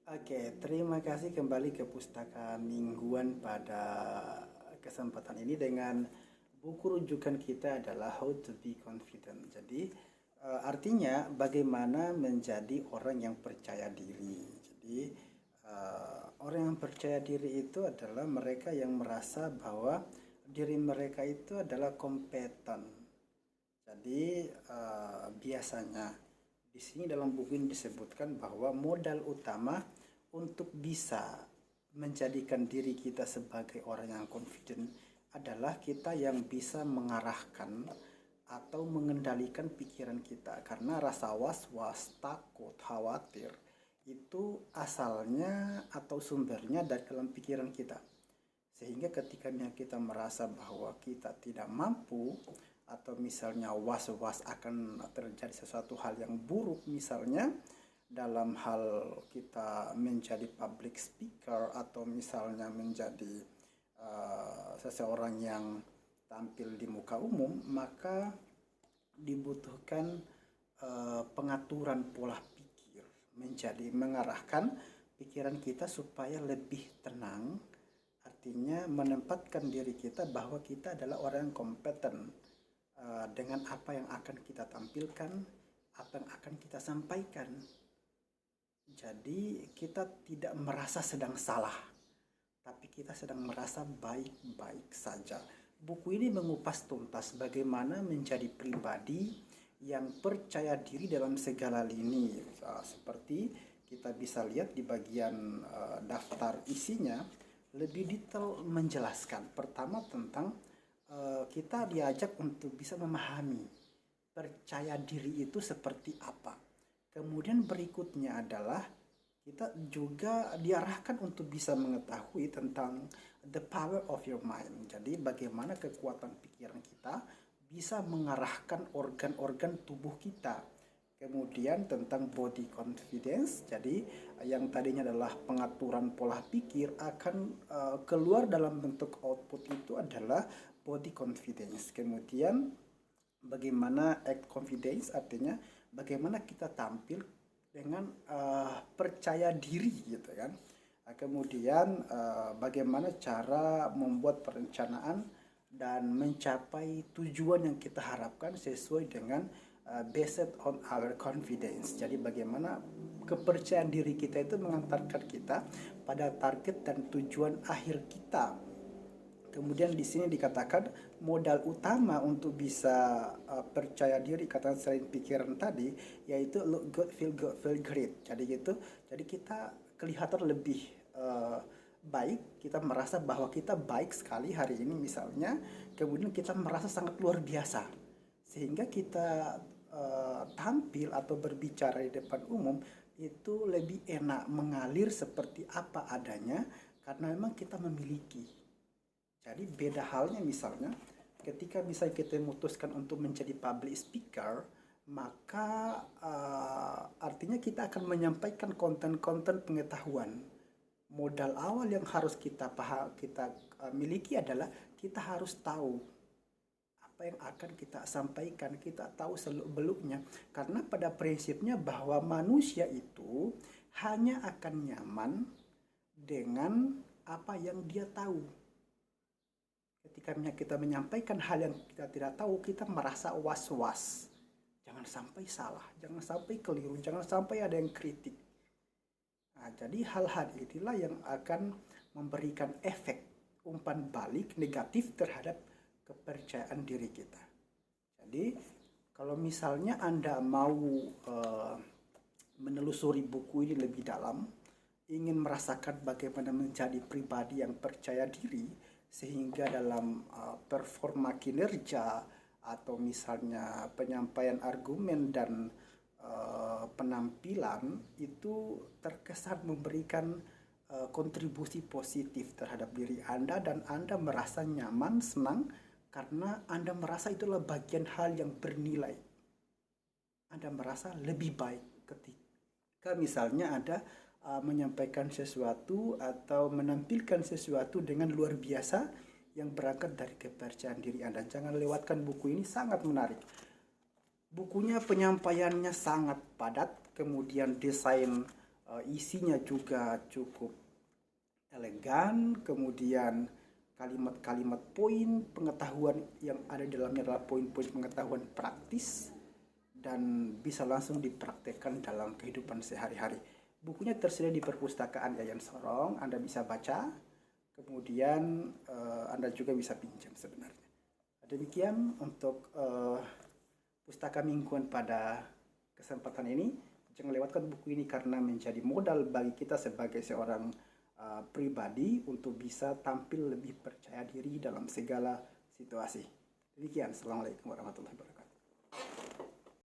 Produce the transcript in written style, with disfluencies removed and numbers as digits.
Oke, terima kasih kembali ke Pustaka Mingguan pada kesempatan ini dengan buku rujukan kita adalah How to Be Confident. Jadi, artinya bagaimana menjadi orang yang percaya diri. Jadi, orang yang percaya diri itu adalah mereka yang merasa bahwa diri mereka itu adalah kompeten. Jadi biasanya di sini dalam buku ini disebutkan bahwa modal utama untuk bisa menjadikan diri kita sebagai orang yang confident adalah kita yang bisa mengarahkan atau mengendalikan pikiran kita, karena rasa was-was, takut, khawatir itu asalnya atau sumbernya dari dalam pikiran kita. Sehingga ketika kita merasa bahwa kita tidak mampu atau misalnya was-was akan terjadi sesuatu hal yang buruk, misalnya dalam hal kita menjadi public speaker atau misalnya menjadi seseorang yang tampil di muka umum, maka dibutuhkan pengaturan pola pikir, menjadi mengarahkan pikiran kita supaya lebih tenang. Artinya menempatkan diri kita bahwa kita adalah orang yang kompeten dengan apa yang akan kita tampilkan, apa yang akan kita sampaikan. Jadi kita tidak merasa sedang salah, tapi kita sedang merasa baik-baik saja. Buku ini mengupas tuntas bagaimana menjadi pribadi yang percaya diri dalam segala lini. Seperti kita bisa lihat di bagian daftar isinya, lebih detail menjelaskan. Pertama tentang kita diajak untuk bisa memahami percaya diri itu seperti apa. Kemudian berikutnya adalah kita juga diarahkan untuk bisa mengetahui tentang the power of your mind. Jadi bagaimana kekuatan pikiran kita bisa mengarahkan organ-organ tubuh kita. Kemudian tentang body confidence, jadi yang tadinya adalah pengaturan pola pikir akan keluar dalam bentuk output itu adalah body confidence. Kemudian bagaimana act confidence, artinya bagaimana kita tampil dengan percaya diri gitu kan. Kemudian bagaimana cara membuat perencanaan dan mencapai tujuan yang kita harapkan sesuai dengan based on our confidence. Jadi bagaimana kepercayaan diri kita itu mengantarkan kita pada target dan tujuan akhir kita. Kemudian di sini dikatakan modal utama untuk bisa percaya diri, kata selain pikiran tadi, yaitu look good, feel great. Jadi gitu. Jadi kita kelihatan lebih baik, kita merasa bahwa kita baik sekali hari ini misalnya, kemudian kita merasa sangat luar biasa. Sehingga kita tampil atau berbicara di depan umum itu lebih enak, mengalir seperti apa adanya karena memang kita memiliki. Jadi beda halnya misalnya ketika bisa kita memutuskan untuk menjadi public speaker, maka artinya kita akan menyampaikan konten-konten pengetahuan. Modal awal yang harus kita miliki adalah kita harus tahu apa yang akan kita sampaikan, kita tahu seluk-beluknya. Karena pada prinsipnya bahwa manusia itu hanya akan nyaman dengan apa yang dia tahu. Ketika kita menyampaikan hal yang kita tidak tahu, kita merasa was-was. Jangan sampai salah, jangan sampai keliru, jangan sampai ada yang kritik. Nah, jadi hal-hal inilah yang akan memberikan efek umpan balik negatif terhadap kepercayaan diri kita. Jadi kalau misalnya Anda mau menelusuri buku ini lebih dalam, ingin merasakan bagaimana menjadi pribadi yang percaya diri, sehingga dalam performa kinerja atau misalnya penyampaian argumen dan penampilan itu terkesan memberikan kontribusi positif terhadap diri Anda dan Anda merasa nyaman, senang karena Anda merasa itulah bagian hal yang bernilai. Anda merasa lebih baik ketika misalnya Anda menyampaikan sesuatu atau menampilkan sesuatu dengan luar biasa yang berangkat dari kepercayaan diri Anda. Jangan lewatkan buku ini, sangat menarik. Bukunya penyampaiannya sangat padat, kemudian desain isinya juga cukup elegan, kemudian kalimat-kalimat poin pengetahuan yang ada di dalamnya adalah poin-poin pengetahuan praktis dan bisa langsung dipraktekkan dalam kehidupan sehari-hari. Bukunya tersedia di perpustakaan Yayan Sorong, Anda bisa baca, kemudian Anda juga bisa pinjam sebenarnya. Demikian untuk pustaka mingguan pada kesempatan ini. Jangan lewatkan buku ini karena menjadi modal bagi kita sebagai seorang pribadi untuk bisa tampil lebih percaya diri dalam segala situasi. Demikian, Assalamualaikum warahmatullahi wabarakatuh.